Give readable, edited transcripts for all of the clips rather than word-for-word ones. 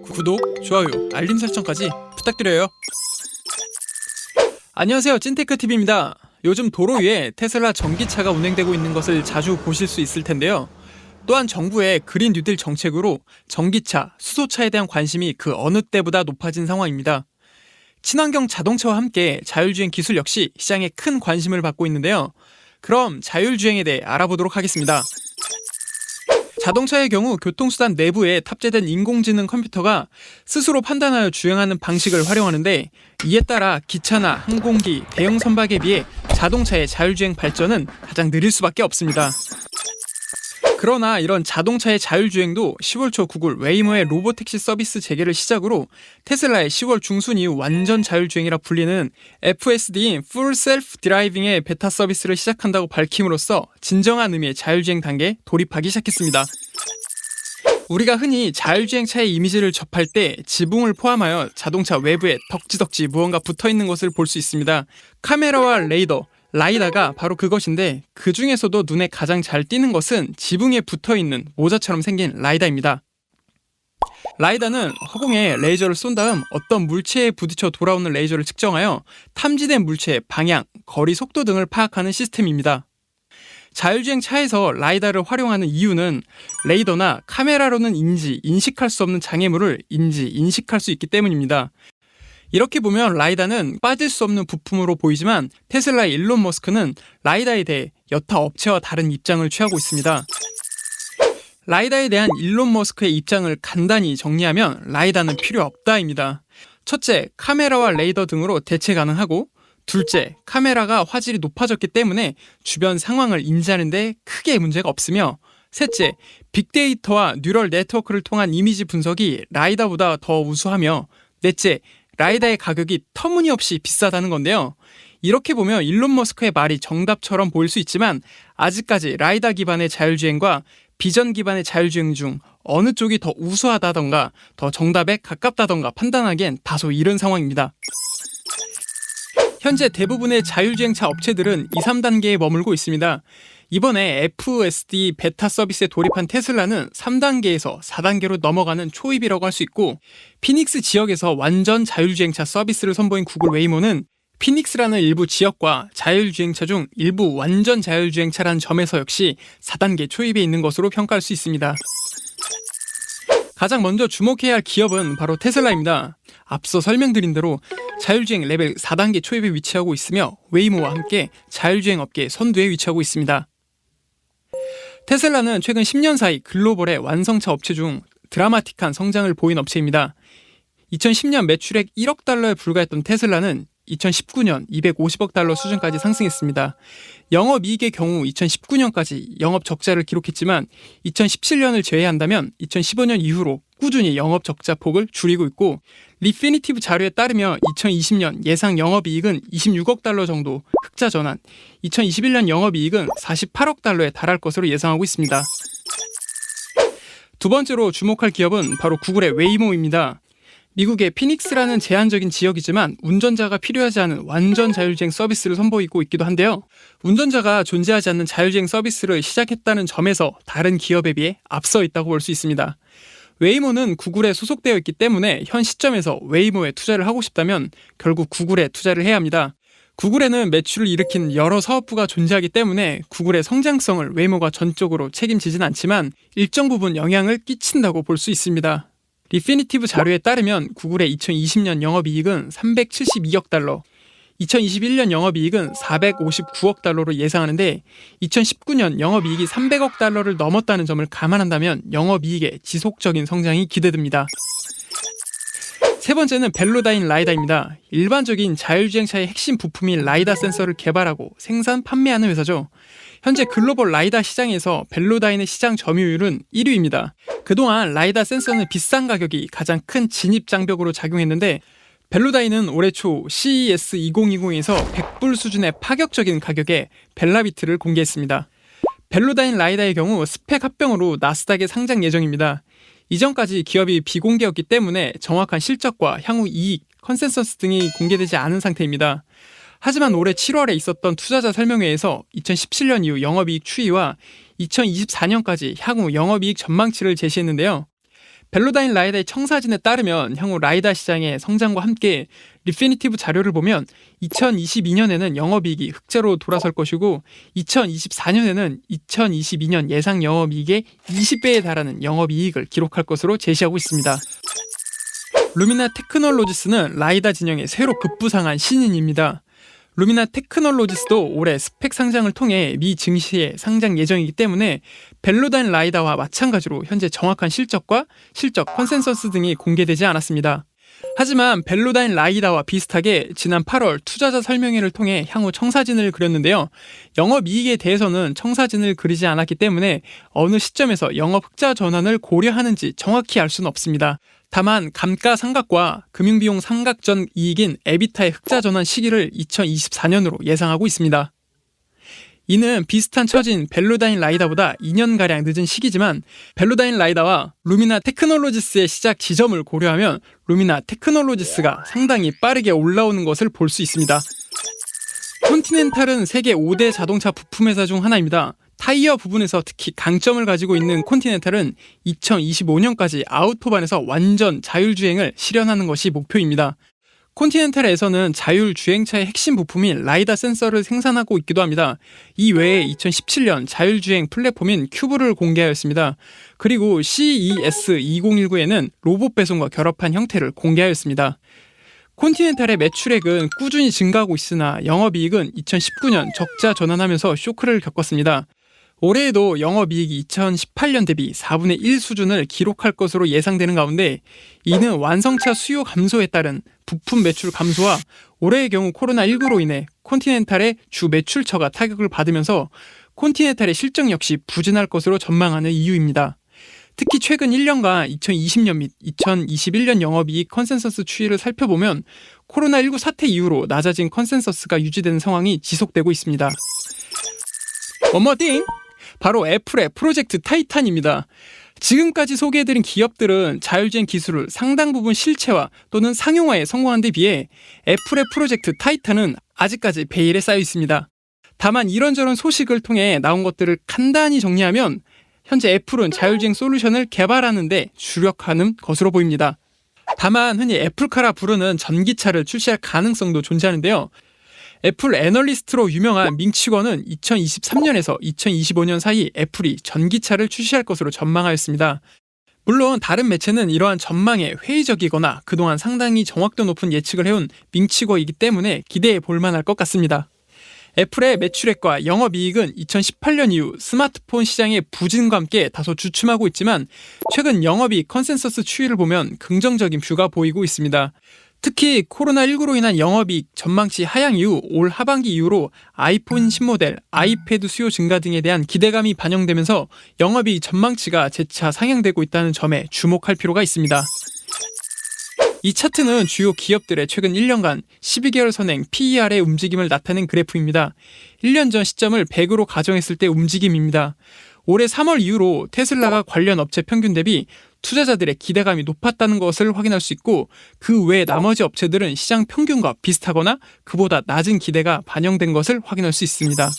구독, 좋아요, 알림 설정까지 부탁드려요. 안녕하세요, 찐테크TV입니다. 요즘 도로 위에 테슬라 전기차가 운행되고 있는 것을 자주 보실 수 있을 텐데요. 또한 정부의 그린 뉴딜 정책으로 전기차, 수소차에 대한 관심이 그 어느 때보다 높아진 상황입니다. 친환경 자동차와 함께 자율주행 기술 역시 시장에 큰 관심을 받고 있는데요. 그럼 자율주행에 대해 알아보도록 하겠습니다. 자동차의 경우 교통수단 내부에 탑재된 인공지능 컴퓨터가 스스로 판단하여 주행하는 방식을 활용하는데, 이에 따라 기차나 항공기, 대형 선박에 비해 자동차의 자율주행 발전은 가장 느릴 수밖에 없습니다. 그러나 이런 자동차의 자율주행도 10월 초 구글 웨이모의 로보택시 서비스 재개를 시작으로 테슬라의 10월 중순 이후 완전 자율주행이라 불리는 FSD인 Full Self Driving의 베타 서비스를 시작한다고 밝힘으로써 진정한 의미의 자율주행 단계에 돌입하기 시작했습니다. 우리가 흔히 자율주행차의 이미지를 접할 때 지붕을 포함하여 자동차 외부에 덕지덕지 무언가 붙어있는 것을 볼 수 있습니다. 카메라와 레이더, 라이다가 바로 그것인데, 그 중에서도 눈에 가장 잘 띄는 것은 지붕에 붙어있는 모자처럼 생긴 라이다입니다. 라이다는 허공에 레이저를 쏜 다음 어떤 물체에 부딪혀 돌아오는 레이저를 측정하여 탐지된 물체의 방향, 거리, 속도 등을 파악하는 시스템입니다. 자율주행 차에서 라이다를 활용하는 이유는 레이더나 카메라로는 인식할 수 없는 장애물을 인식할 수 있기 때문입니다. 이렇게 보면 라이다는 빠질 수 없는 부품으로 보이지만, 테슬라의 일론 머스크는 라이다에 대해 여타 업체와 다른 입장을 취하고 있습니다. 라이다에 대한 일론 머스크의 입장을 간단히 정리하면 라이다는 필요 없다입니다. 첫째, 카메라와 레이더 등으로 대체 가능하고, 둘째, 카메라가 화질이 높아졌기 때문에 주변 상황을 인지하는 데 크게 문제가 없으며, 셋째, 빅데이터와 뉴럴 네트워크를 통한 이미지 분석이 라이다보다 더 우수하며, 넷째, 라이다의 가격이 터무니없이 비싸다는 건데요. 이렇게 보면 일론 머스크의 말이 정답처럼 보일 수 있지만, 아직까지 라이다 기반의 자율주행과 비전 기반의 자율주행 중 어느 쪽이 더 우수하다던가 더 정답에 가깝다던가 판단하기엔 다소 이른 상황입니다. 현재 대부분의 자율주행차 업체들은 2, 3단계에 머물고 있습니다. 이번에 FSD 베타 서비스에 돌입한 테슬라는 3단계에서 4단계로 넘어가는 초입이라고 할 수 있고, 피닉스 지역에서 완전 자율주행차 서비스를 선보인 구글 웨이모는 피닉스라는 일부 지역과 자율주행차 중 일부 완전 자율주행차라는 점에서 역시 4단계 초입에 있는 것으로 평가할 수 있습니다. 가장 먼저 주목해야 할 기업은 바로 테슬라입니다. 앞서 설명드린 대로 자율주행 레벨 4단계 초입에 위치하고 있으며, 웨이모와 함께 자율주행 업계 선두에 위치하고 있습니다. 테슬라는 최근 10년 사이 글로벌의 완성차 업체 중 드라마틱한 성장을 보인 업체입니다. 2010년 매출액 1억 달러에 불과했던 테슬라는 2019년 250억 달러 수준까지 상승했습니다. 영업이익의 경우 2019년까지 영업 적자를 기록했지만, 2017년을 제외한다면 2015년 이후로 꾸준히 영업 적자 폭을 줄이고 있고, 리피니티브 자료에 따르면 2020년 예상 영업이익은 26억 달러 정도 흑자 전환, 2021년 영업이익은 48억 달러에 달할 것으로 예상하고 있습니다. 두 번째로 주목할 기업은 바로 구글의 웨이모입니다. 미국의 피닉스라는 제한적인 지역이지만 운전자가 필요하지 않은 완전 자율주행 서비스를 선보이고 있기도 한데요. 운전자가 존재하지 않는 자율주행 서비스를 시작했다는 점에서 다른 기업에 비해 앞서 있다고 볼 수 있습니다. 웨이모는 구글에 소속되어 있기 때문에 현 시점에서 웨이모에 투자를 하고 싶다면 결국 구글에 투자를 해야 합니다. 구글에는 매출을 일으킨 여러 사업부가 존재하기 때문에 구글의 성장성을 웨이모가 전적으로 책임지진 않지만 일정 부분 영향을 끼친다고 볼 수 있습니다. 리피니티브 자료에 따르면 구글의 2020년 영업이익은 372억 달러, 2021년 영업이익은 459억 달러로 예상하는데, 2019년 영업이익이 300억 달러를 넘었다는 점을 감안한다면 영업이익의 지속적인 성장이 기대됩니다. 세 번째는 벨로다인 라이다입니다. 일반적인 자율주행차의 핵심 부품인 라이다 센서를 개발하고 생산, 판매하는 회사죠. 현재 글로벌 라이다 시장에서 벨로다인의 시장 점유율은 1위입니다. 그동안 라이다 센서는 비싼 가격이 가장 큰 진입 장벽으로 작용했는데, 벨로다인은 올해 초 CES 2020에서 100불 수준의 파격적인 가격에 벨라비트를 공개했습니다. 벨로다인 라이다의 경우 스펙 합병으로 나스닥에 상장 예정입니다. 이전까지 기업이 비공개였기 때문에 정확한 실적과 향후 이익, 컨센서스 등이 공개되지 않은 상태입니다. 하지만 올해 7월에 있었던 투자자 설명회에서 2017년 이후 영업이익 추이와 2024년까지 향후 영업이익 전망치를 제시했는데요. 벨로다인 라이다의 청사진에 따르면 향후 라이다 시장의 성장과 함께 리피니티브 자료를 보면 2022년에는 영업이익이 흑자로 돌아설 것이고 2024년에는 2022년 예상 영업이익의 20배에 달하는 영업이익을 기록할 것으로 제시하고 있습니다. 루미나 테크놀로지스는 라이다 진영의 새로 급부상한 신인입니다. 루미나 테크놀로지스도 올해 스펙 상장을 통해 미 증시에 상장 예정이기 때문에 벨로다인 라이다와 마찬가지로 현재 정확한 실적과 실적 컨센서스 등이 공개되지 않았습니다. 하지만 벨로다인 라이다와 비슷하게 지난 8월 투자자 설명회를 통해 향후 청사진을 그렸는데요. 영업이익에 대해서는 청사진을 그리지 않았기 때문에 어느 시점에서 영업 흑자 전환을 고려하는지 정확히 알 수는 없습니다. 다만 감가상각과 금융비용 상각전 이익인 에비타의 흑자 전환 시기를 2024년으로 예상하고 있습니다. 이는 비슷한 처진 벨로다인 라이다보다 2년가량 늦은 시기지만 벨로다인 라이다와 루미나 테크놀로지스의 시작 지점을 고려하면 루미나 테크놀로지스가 상당히 빠르게 올라오는 것을 볼 수 있습니다. 콘티넨탈은 세계 5대 자동차 부품회사 중 하나입니다. 타이어 부분에서 특히 강점을 가지고 있는 콘티넨탈은 2025년까지 아우토반에서 완전 자율주행을 실현하는 것이 목표입니다. 콘티넨탈에서는 자율주행차의 핵심 부품인 라이다 센서를 생산하고 있기도 합니다. 이 외에 2017년 자율주행 플랫폼인 큐브를 공개하였습니다. 그리고 CES 2019에는 로봇 배송과 결합한 형태를 공개하였습니다. 콘티넨탈의 매출액은 꾸준히 증가하고 있으나 영업이익은 2019년 적자 전환하면서 쇼크를 겪었습니다. 올해에도 영업이익이 2018년 대비 4분의 1 수준을 기록할 것으로 예상되는 가운데 이는 완성차 수요 감소에 따른 부품 매출 감소와 올해의 경우 코로나19로 인해 콘티넨탈의 주 매출처가 타격을 받으면서 콘티넨탈의 실적 역시 부진할 것으로 전망하는 이유입니다. 특히 최근 1년간 2020년 및 2021년 영업이익 컨센서스 추이를 살펴보면 코로나19 사태 이후로 낮아진 컨센서스가 유지되는 상황이 지속되고 있습니다. 원머띵! 바로 애플의 프로젝트 타이탄입니다. 지금까지 소개해드린 기업들은 자율주행 기술을 상당 부분 실체화 또는 상용화에 성공한 데 비해 애플의 프로젝트 타이탄은 아직까지 베일에 쌓여 있습니다. 다만 이런저런 소식을 통해 나온 것들을 간단히 정리하면 현재 애플은 자율주행 솔루션을 개발하는 데 주력하는 것으로 보입니다. 다만 흔히 애플카라 부르는 전기차를 출시할 가능성도 존재하는데요. 애플 애널리스트로 유명한 밍치권은 2023년에서 2025년 사이 애플이 전기차를 출시할 것으로 전망하였습니다. 물론 다른 매체는 이러한 전망에 회의적이거나 그동안 상당히 정확도 높은 예측을 해온 밍치거이기 때문에 기대해 볼 만할 것 같습니다. 애플의 매출액과 영업이익은 2018년 이후 스마트폰 시장의 부진과 함께 다소 주춤하고 있지만 최근 영업이익 컨센서스 추이를 보면 긍정적인 뷰가 보이고 있습니다. 특히 코로나19로 인한 영업이익 전망치 하향 이후 올 하반기 이후로 아이폰 신모델, 아이패드 수요 증가 등에 대한 기대감이 반영되면서 영업이익 전망치가 재차 상향되고 있다는 점에 주목할 필요가 있습니다. 이 차트는 주요 기업들의 최근 1년간 12개월 선행 PER의 움직임을 나타낸 그래프입니다. 1년 전 시점을 100으로 가정했을 때 움직임입니다. 올해 3월 이후로 테슬라가 관련 업체 평균 대비 투자자들의 기대감이 높았다는 것을 확인할 수 있고 그 외 나머지 업체들은 시장 평균과 비슷하거나 그보다 낮은 기대가 반영된 것을 확인할 수 있습니다.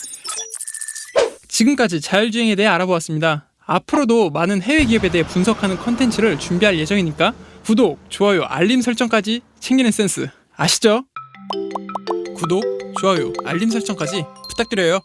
지금까지 자율주행에 대해 알아보았습니다. 앞으로도 많은 해외 기업에 대해 분석하는 컨텐츠를 준비할 예정이니까 구독, 좋아요, 알림 설정까지 챙기는 센스 아시죠? 구독, 좋아요, 알림 설정까지 부탁드려요.